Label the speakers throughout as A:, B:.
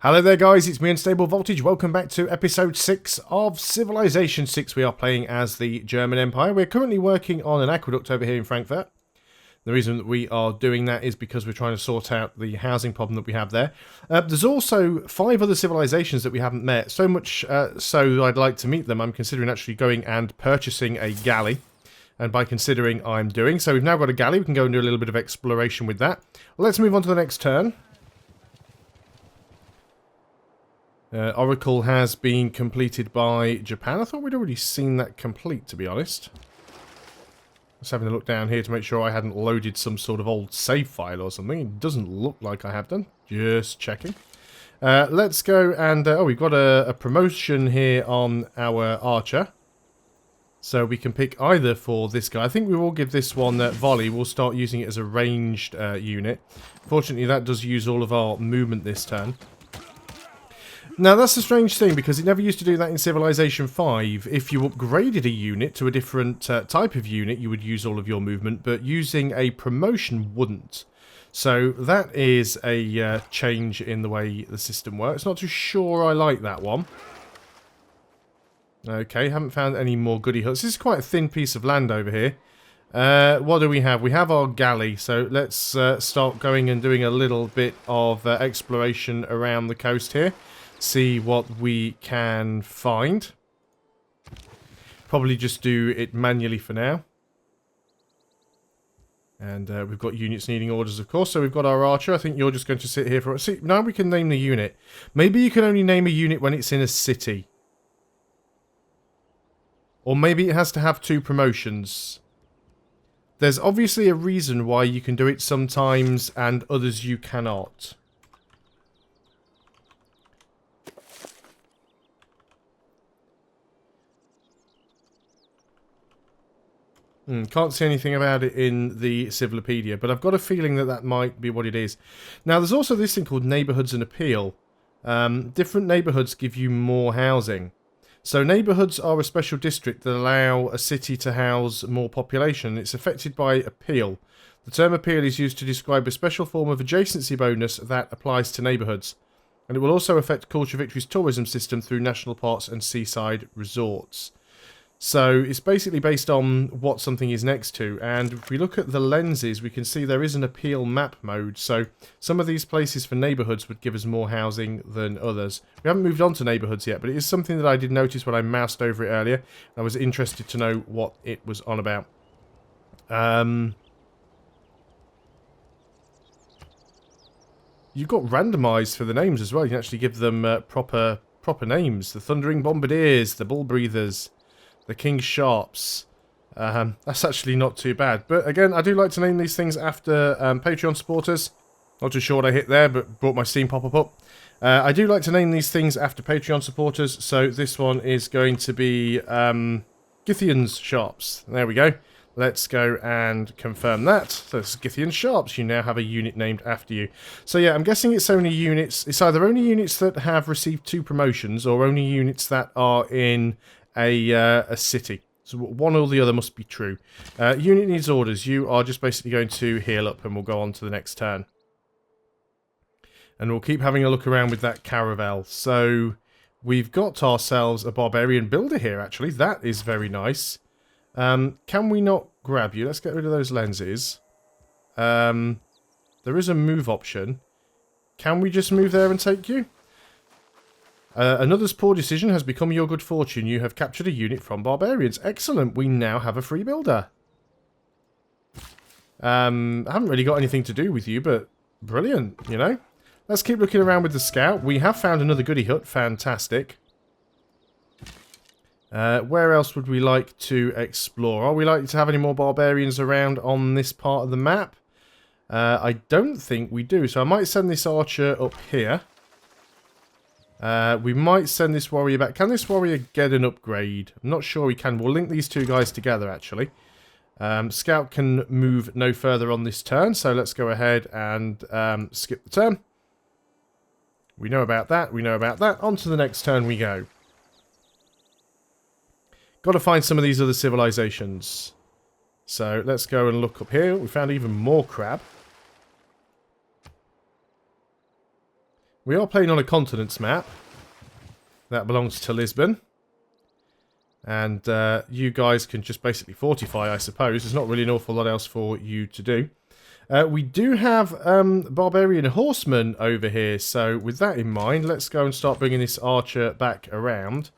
A: Hello there guys, it's me Unstable Voltage. Welcome back to episode 6 of Civilization 6. We are playing as the German Empire. We're currently working on an aqueduct over here in Frankfurt. The reason that we are doing that is because we're trying to sort out the housing problem that we have there. There's also 5 other civilizations that we haven't met. So much so I'd like to meet them. I'm considering actually going and purchasing a galley. And by considering I'm doing. So we've now got a galley. We can go and do a little bit of exploration with that. Well, let's move on to the next turn. Oracle has been completed by Japan. I thought we'd already seen that complete, to be honest. Just having a look down here to make sure I hadn't loaded some sort of old save file or something. It doesn't look like I have done. Just checking. Let's go and... oh, we've got a promotion here on our archer. So we can pick either for this guy. I think we will give this one volley. We'll start using it as a ranged unit. Fortunately, that does use all of our movement this turn. Now, that's a strange thing, because it never used to do that in Civilization 5. If you upgraded a unit to a different type of unit, you would use all of your movement, but using a promotion wouldn't. So that is a change in the way the system works. Not too sure I like that one. Okay, haven't found any more goody huts. This is quite a thin piece of land over here. What do we have? We have our galley, so let's start going and doing a little bit of exploration around the coast here. See what we can find. Probably just do it manually for now. And we've got units needing orders, of course. So we've got our archer. I think you're just going to sit here for... See, now we can name the unit. Maybe you can only name a unit when it's in a city. Or maybe it has to have 2 promotions. There's obviously a reason why you can do it sometimes and others you cannot. Can't see anything about it in the Civilopedia, but I've got a feeling that that might be what it is. Now, there's also this thing called Neighbourhoods and Appeal. Different neighbourhoods give you more housing. So neighbourhoods are a special district that allow a city to house more population. It's affected by appeal. The term appeal is used to describe a special form of adjacency bonus that applies to neighbourhoods. And it will also affect Culture Victory's tourism system through national parks and seaside resorts. So it's basically based on what something is next to, and if we look at the lenses, we can see there is an appeal map mode. So some of these places for neighbourhoods would give us more housing than others. We haven't moved on to neighbourhoods yet, but it is something that I did notice when I moused over it earlier. I was interested to know what it was on about. You've got randomised for the names as well. You can actually give them proper names. The Thundering Bombardiers, the Bull Breathers, the King's Sharps. That's actually not too bad. But again, I do like to name these things after Patreon supporters. Not too sure what I hit there, but brought my Steam pop-up up. I do like to name these things after Patreon supporters. So this one is going to be Githian's Sharps. There we go. Let's go and confirm that. So this is Githian's Sharps. You now have a unit named after you. So yeah, I'm guessing it's only units. It's either only units that have received 2 promotions or only units that are in a city. So one or the other must be true. Unit needs orders. You are just basically going to heal up and we'll go on to the next turn. And we'll keep having a look around with that caravel. So we've got ourselves a barbarian builder here, actually. That is very nice. Can we not grab you? Let's get rid of those lenses. There is a move option. Can we just move there and take you? Another's poor decision has become your good fortune. You have captured a unit from barbarians. Excellent. We now have a free builder. I haven't really got anything to do with you, but brilliant, you know. Let's keep looking around with the scout. We have found another goody hut. Fantastic. Where else would we like to explore? Are we likely to have any more barbarians around on this part of the map? I don't think we do, so I might send this archer up here. We might send this warrior back. Can this warrior get an upgrade? I'm not sure he can. We'll link these 2 guys together, actually. Scout can move no further on this turn, so let's go ahead and skip the turn. We know about that. We know about that. On to the next turn we go. Got to find some of these other civilizations. So let's go and look up here. We found even more crab. We are playing on a continents map. That belongs to Lisbon. And you guys can just basically fortify, I suppose. There's not really an awful lot else for you to do. We do have barbarian horsemen over here. So with that in mind, let's go and start bringing this archer back around.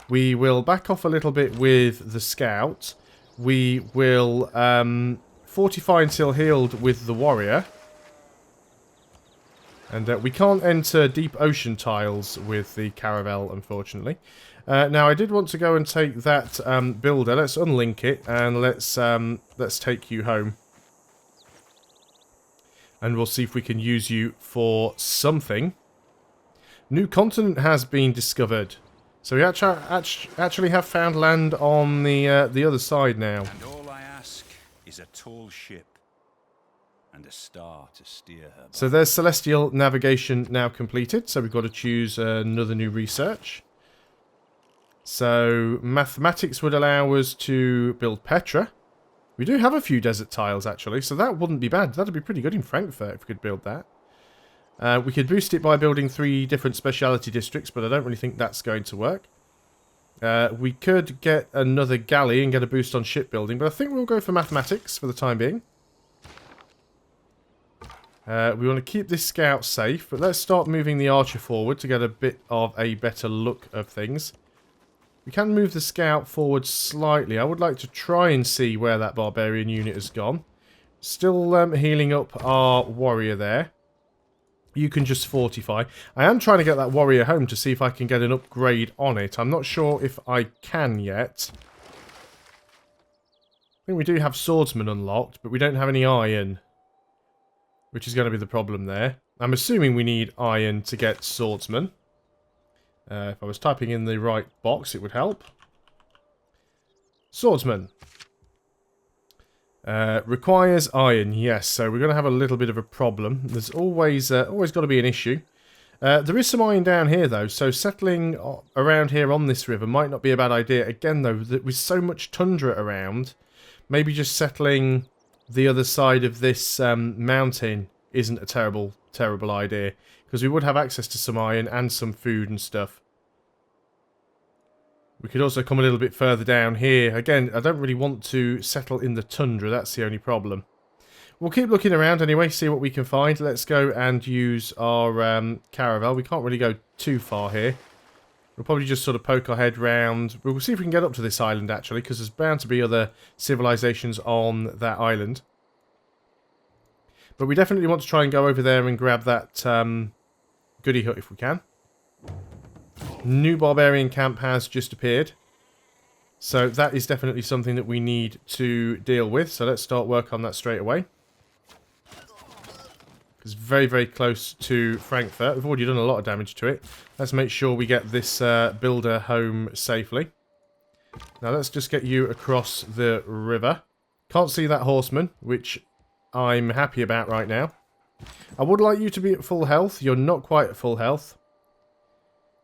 A: We will back off a little bit with the scout. We will fortify until healed with the warrior. And we can't enter deep ocean tiles with the caravel, unfortunately. Now, I did want to go and take that builder. Let's unlink it and let's take you home. And we'll see if we can use you for something. New continent has been discovered. So we actually have found land on the other side now.
B: And all I ask is a tall ship and a star to steer her by.
A: So there's celestial navigation now completed. So we've got to choose another new research. So mathematics would allow us to build Petra. We do have a few desert tiles actually, so that wouldn't be bad. That'd be pretty good in Frankfurt if we could build that. We could boost it by building 3 different speciality districts, but I don't really think that's going to work. We could get another galley and get a boost on shipbuilding, but I think we'll go for mathematics for the time being. We want to keep this scout safe, but let's start moving the archer forward to get a bit of a better look of things. We can move the scout forward slightly. I would like to try and see where that barbarian unit has gone. Still healing up our warrior there. You can just fortify. I am trying to get that warrior home to see if I can get an upgrade on it. I'm not sure if I can yet. I think we do have swordsman unlocked, but we don't have any iron. Which is going to be the problem there. I'm assuming we need iron to get swordsman. If I was typing in the right box, it would help. Swordsman. Requires iron, yes. So we're going to have a little bit of a problem. There's always got to be an issue. There is some iron down here, though. So settling around here on this river might not be a bad idea. Again, though, with so much tundra around, maybe just settling the other side of this mountain isn't a terrible idea. Because we would have access to some iron and some food and stuff. We could also come a little bit further down here. Again, I don't really want to settle in the tundra. That's the only problem. We'll keep looking around anyway, see what we can find. Let's go and use our caravel. We can't really go too far here. We'll probably just sort of poke our head round. We'll see if we can get up to this island, actually, because there's bound to be other civilizations on that island. But we definitely want to try and go over there and grab that goody hut if we can. New barbarian camp has just appeared. So that is definitely something that we need to deal with. So let's start work on that straight away. It's very, very close to Frankfurt. We've already done a lot of damage to it. Let's make sure we get this builder home safely. Now let's just get you across the river. Can't see that horseman, which I'm happy about right now. I would like you to be at full health. You're not quite at full health.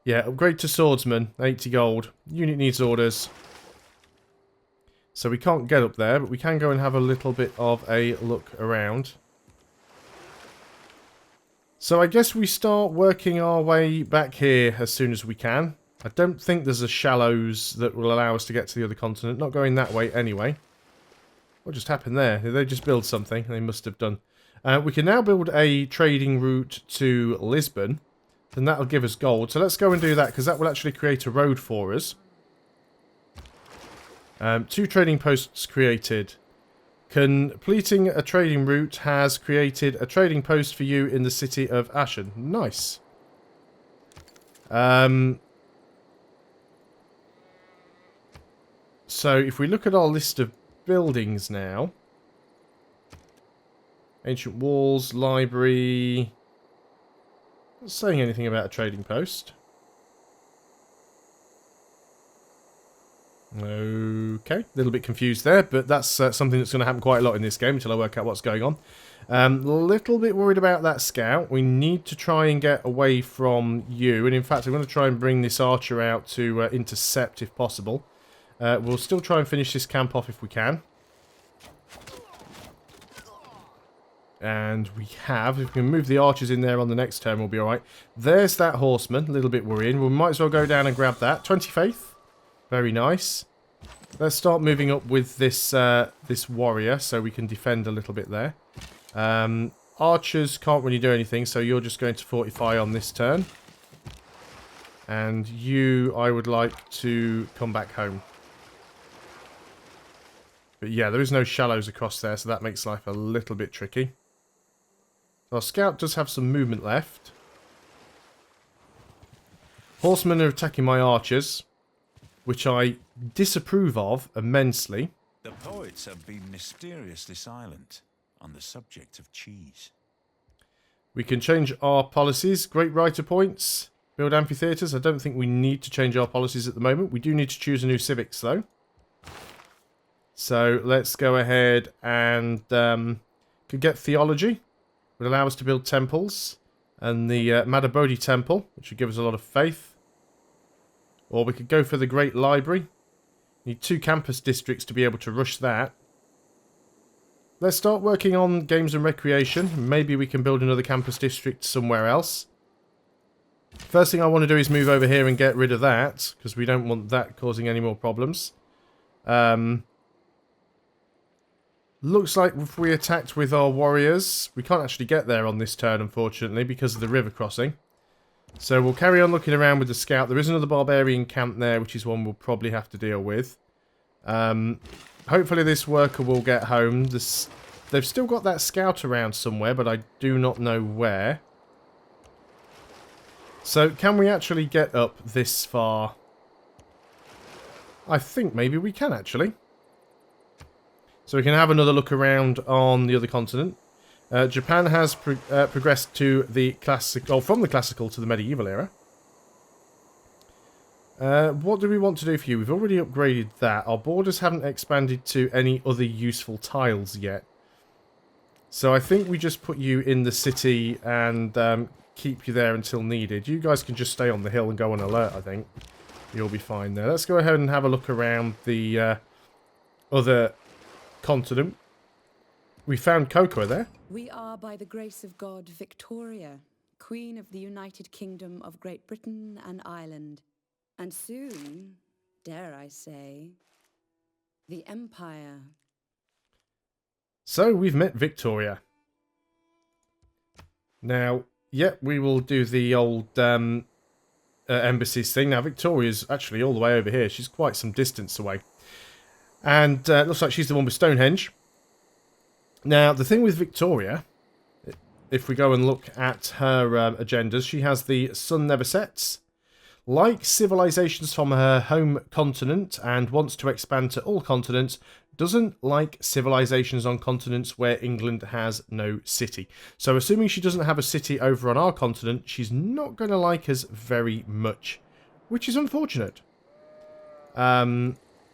A: Yeah, upgrade to swordsman. 80 gold. Unit needs orders. So we can't get up there, but we can go and have a little bit of a look around. So I guess we start working our way back here as soon as we can. I don't think there's a shallows that will allow us to get to the other continent. Not going that way anyway. What just happened there? Did they just build something? They must have done. We can now build a trading route to Lisbon. Then that'll give us gold. So let's go and do that, because that will actually create a road for us. 2 trading posts created. Completing a trading route has created a trading post for you in the city of Aachen. Nice. So if we look at our list of buildings now. Ancient walls, library. Not saying anything about a trading post. Okay, a little bit confused there, but that's something that's going to happen quite a lot in this game until I work out what's going on. A little bit worried about that scout. We need to try and get away from you, and in fact I'm going to try and bring this archer out to intercept if possible. We'll still try and finish this camp off if we can. And we have, if we can move the archers in there on the next turn, we'll be alright. There's that horseman, a little bit worrying. We might as well go down and grab that. 20 faith. Very nice. Let's start moving up with this this warrior so we can defend a little bit there. Archers can't really do anything, so you're just going to fortify on this turn. And you, I would like to come back home. But yeah, there is no shallows across there, so that makes life a little bit tricky. Our scout does have some movement left. Horsemen are attacking my archers, which I disapprove of immensely.
B: The poets have been mysteriously silent on the subject of cheese.
A: We can change our policies. Great writer points. Build amphitheatres. I don't think we need to change our policies at the moment. We do need to choose a new civics, though. So let's go ahead and could get theology. Would allow us to build temples. And the Madabodhi temple, which would give us a lot of faith. Or we could go for the Great Library. Need 2 campus districts to be able to rush that. Let's start working on games and recreation. Maybe we can build another campus district somewhere else. First thing I want to do is move over here and get rid of that, because we don't want that causing any more problems. Looks like if we attacked with our warriors, we can't actually get there on this turn, unfortunately, because of the river crossing. So we'll carry on looking around with the scout. There is another barbarian camp there, which is one we'll probably have to deal with. Hopefully this worker will get home. They've still got that scout around somewhere, but I do not know where. So can we actually get up this far? I think maybe we can, actually. So we can have another look around on the other continent. Japan has progressed to the classical, from the classical to the medieval era. What do we want to do for you? We've already upgraded that. Our borders haven't expanded to any other useful tiles yet. So I think we just put you in the city and keep you there until needed. You guys can just stay on the hill and go on alert, I think. You'll be fine there. Let's go ahead and have a look around the other continent. We found cocoa there.
C: We are, by the grace of God, Victoria, Queen of the United Kingdom of Great Britain and Ireland. And soon, dare I say, the Empire.
A: So, we've met Victoria. Now, yeah, we will do the old embassies thing. Now, Victoria's actually all the way over here. She's quite some distance away. And it looks like she's the one with Stonehenge. Now, the thing with Victoria, if we go and look at her agendas, she has the sun never sets, like civilizations from her home continent, and wants to expand to all continents, doesn't like civilizations on continents where England has no city. So assuming she doesn't have a city over on our continent, she's not going to like us very much, which is unfortunate.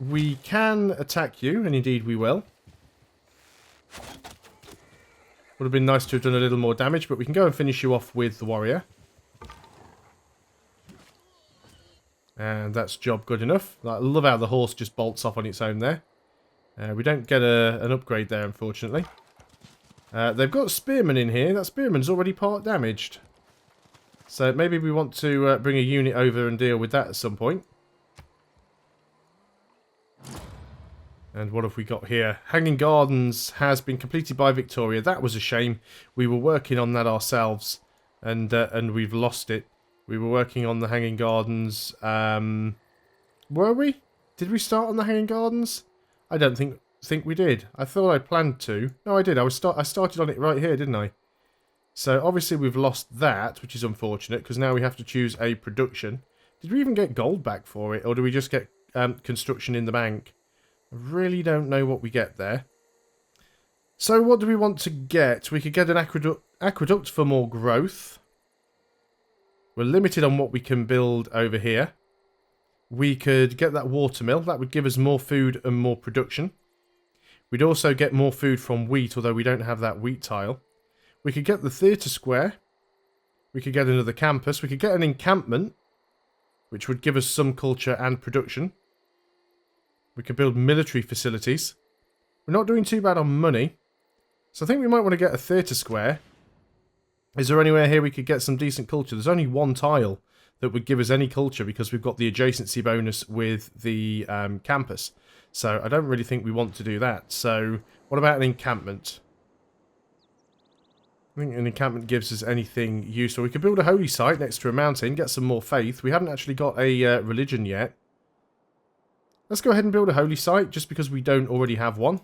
A: We can attack you, and indeed we will. Would have been nice to have done a little more damage, but we can go and finish you off with the warrior. And that's job good enough. I love how the horse just bolts off on its own there. We don't get an upgrade there, unfortunately. They've got spearmen in here. That spearman's already part damaged. So maybe we want to bring a unit over and deal with that at some point. And what have we got here? Hanging Gardens has been completed by Victoria. That was a shame. We were working on that ourselves, and we've lost it. We were working on the Hanging Gardens. Were we? Did we start on the Hanging Gardens? I don't think we did. I thought I planned to. No, I did. I started on it right here, didn't I? So obviously we've lost that, which is unfortunate, because now we have to choose a production. Did we even get gold back for it, or do we just get construction in the bank? I really don't know what we get there. So what do we want to get? We could get an aqueduct for more growth. We're limited on what we can build over here. We could get that watermill. That would give us more food and more production. We'd also get more food from wheat, although we don't have that wheat tile. We could get the theatre square. We could get another campus. We could get an encampment, which would give us some culture and production. We could build military facilities. We're not doing too bad on money. So I think we might want to get a theatre square. Is there anywhere here we could get some decent culture? There's only one tile that would give us any culture because we've got the adjacency bonus with the campus. So I don't really think we want to do that. So what about an encampment? I think an encampment gives us anything useful. We could build a holy site next to a mountain, get some more faith. We haven't actually got a religion yet. Let's go ahead and build a holy site just because we don't already have one.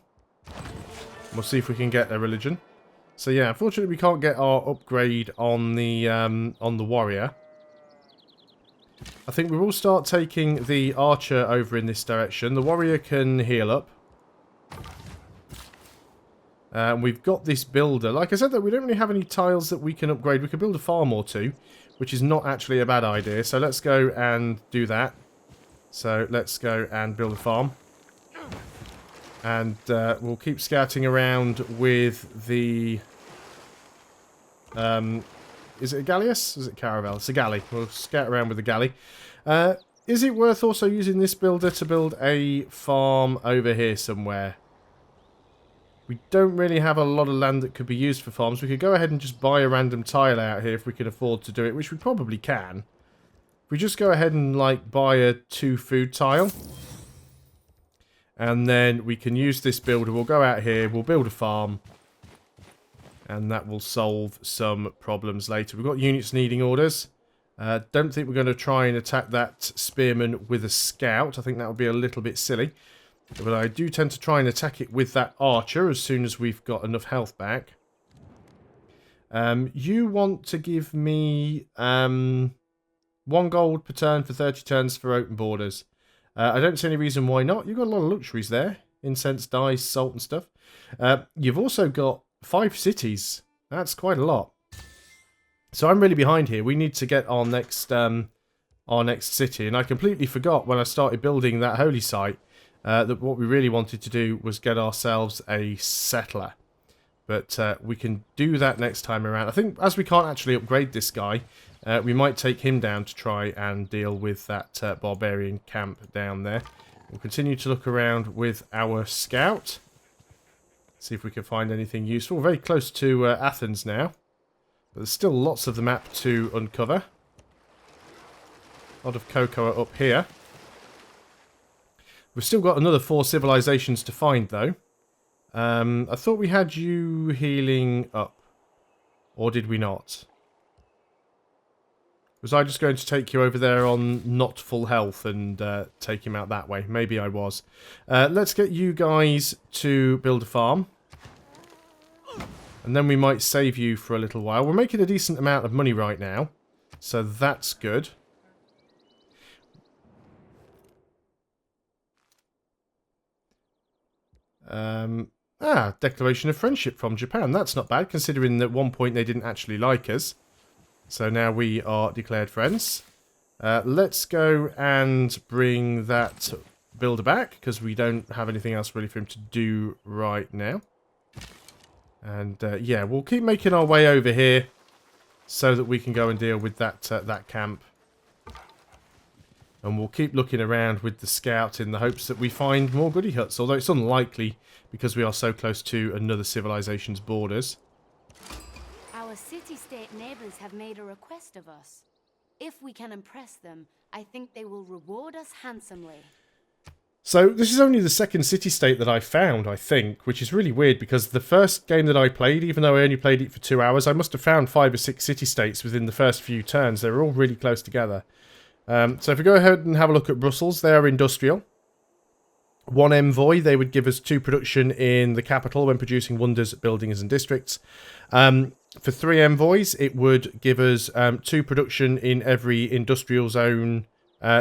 A: We'll see if we can get a religion. So yeah, unfortunately we can't get our upgrade on the warrior. I think we will start taking the archer over in this direction. The warrior can heal up. We've got this builder. Like I said, that we don't really have any tiles that we can upgrade. We could build a farm or two, which is not actually a bad idea. So let's go and do that. So let's go and build a farm. And we'll keep scouting around with the... is it a galleass? Is it caravel? It's a galley. We'll scout around with the galley. Is it worth also using this builder to build a farm over here somewhere? We don't really have a lot of land that could be used for farms. We could go ahead and just buy a random tile out here if we can afford to do it, which we probably can. If we just go ahead and, like, buy a 2 food tile. And then we can use this builder. We'll go out here, we'll build a farm. And that will solve some problems later. We've got units needing orders. Don't think we're going to try and attack that spearman with a scout. I think that would be a little bit silly. But I do tend to try and attack it with that archer as soon as we've got enough health back. You want to give me 1 gold per turn for 30 turns for open borders. I don't see any reason why not. You've got a lot of luxuries there. Incense, dyes, salt and stuff. You've also got 5 cities. That's quite a lot. So I'm really behind here. We need to get our next city. And I completely forgot when I started building that holy site that what we really wanted to do was get ourselves a settler. But we can do that next time around. I think as we can't actually upgrade this guy, we might take him down to try and deal with that barbarian camp down there. We'll continue to look around with our scout. See if we can find anything useful. We're very close to Athens now. But there's still lots of the map to uncover. A lot of cocoa up here. We've still got another 4 civilizations to find, though. I thought we had you healing up. Or did we not? Was I just going to take you over there on not full health and take him out that way? Maybe I was. Let's get you guys to build a farm. And then we might save you for a little while. We're making a decent amount of money right now. So that's good. Declaration of friendship from Japan. That's not bad, considering that at one point they didn't actually like us. So now we are declared friends. Let's go and bring that builder back, because we don't have anything else really for him to do right now. And yeah, we'll keep making our way over here so that we can go and deal with that that camp. And we'll keep looking around with the scout in the hopes that we find more goody huts, although it's unlikely because we are so close to another civilization's borders.
D: Our city-state neighbors have made a request of us. If we can impress them, I think they will reward us handsomely.
A: So this is only the second city-state that I found, I think, which is really weird because the first game that I played, even though I only played it for 2 hours, I must have found 5 or 6 city-states within the first few turns. They were all really close together. So if we go ahead and have a look at Brussels, they are industrial. 1 envoy, they would give us 2 production in the capital when producing wonders, buildings and districts. For 3 envoys, it would give us 2 production in every industrial zone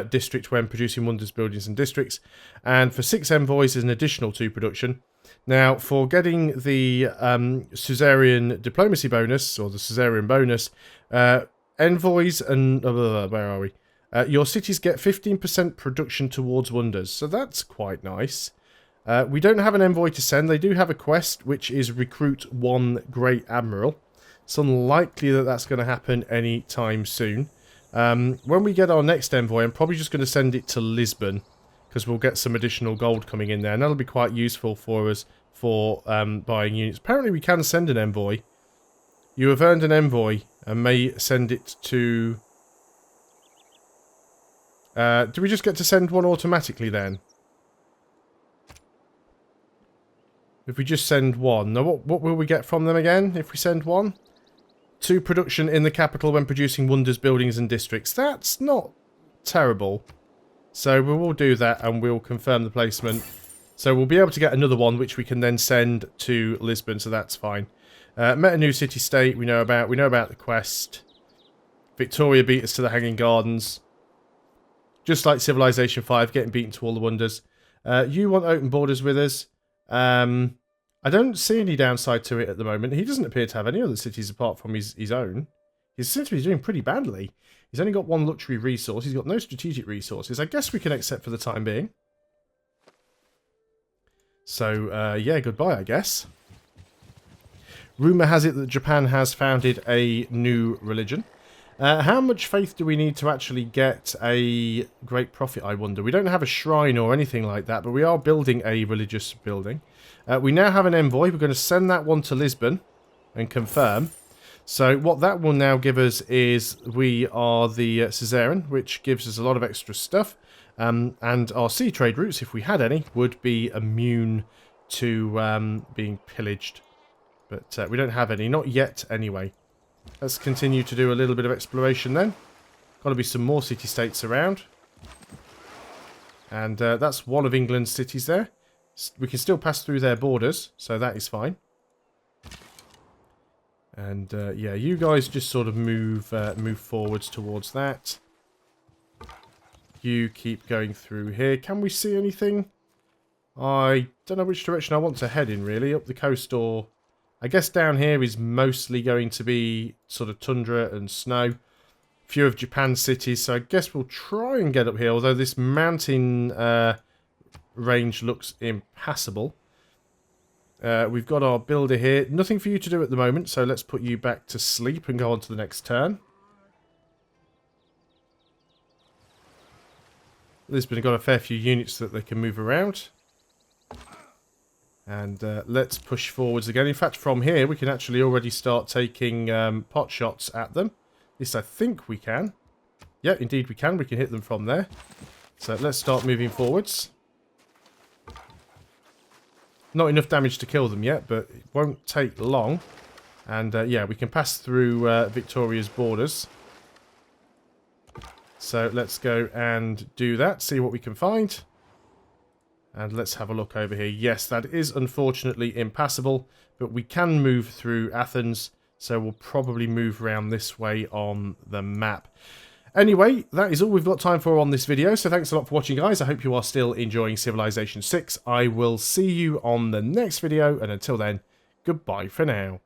A: district when producing wonders, buildings and districts. And for 6 envoys is an additional 2 production. Now, for getting the Caesarian diplomacy bonus, or the Caesarian bonus, envoys and... where are we? Your cities get 15% production towards wonders, so that's quite nice. We don't have an envoy to send. They do have a quest, which is recruit 1 Great Admiral. It's unlikely that that's going to happen anytime soon. When we get our next envoy, I'm probably just going to send it to Lisbon, because we'll get some additional gold coming in there, and that'll be quite useful for us for buying units. Apparently we can send an envoy. You have earned an envoy and may send it to... do we just get to send one automatically then? If we just send one. Now what will we get from them again if we send one? 2 production in the capital when producing wonders, buildings and districts. That's not terrible. So we will do that and we'll confirm the placement. So we'll be able to get another one which we can then send to Lisbon, so that's fine. Met a new city-state we know about. We know about the quest. Victoria beat us to the Hanging Gardens. Just like Civilization 5, getting beaten to all the wonders. You want open borders with us. I don't see any downside to it at the moment. He doesn't appear to have any other cities apart from his own. He seems to be doing pretty badly. He's only got 1 luxury resource. He's got no strategic resources. I guess we can accept for the time being. So, yeah, goodbye, I guess. Rumour has it that Japan has founded a new religion. How much faith do we need to actually get a great prophet, I wonder? We don't have a shrine or anything like that, but we are building a religious building. We now have an envoy. We're going to send that one to Lisbon and confirm. So what that will now give us is we are the suzerain, which gives us a lot of extra stuff. And our sea trade routes, if we had any, would be immune to being pillaged. But we don't have any. Not yet, anyway. Let's continue to do a little bit of exploration then. Got to be some more city-states around. And that's one of England's cities there. We can still pass through their borders, so that is fine. And yeah, you guys just sort of move forwards towards that. You keep going through here. Can we see anything? I don't know which direction I want to head in, really. Up the coast or... I guess down here is mostly going to be sort of tundra and snow. A few of Japan's cities, so I guess we'll try and get up here, although this mountain range looks impassable. We've got our builder here. Nothing for you to do at the moment, so let's put you back to sleep and go on to the next turn. Lisbon have got a fair few units that they can move around. And let's push forwards again. In fact, from here, we can actually already start taking pot shots at them. At least I think we can. Yeah, indeed we can. We can hit them from there. So let's start moving forwards. Not enough damage to kill them yet, but it won't take long. And yeah, we can pass through Victoria's borders. So let's go and do that. See what we can find. And let's have a look over here. Yes, that is unfortunately impassable, but we can move through Athens, so we'll probably move around this way on the map. Anyway, that is all we've got time for on this video, so thanks a lot for watching, guys. I hope you are still enjoying Civilization 6. I will see you on the next video, and until then, goodbye for now.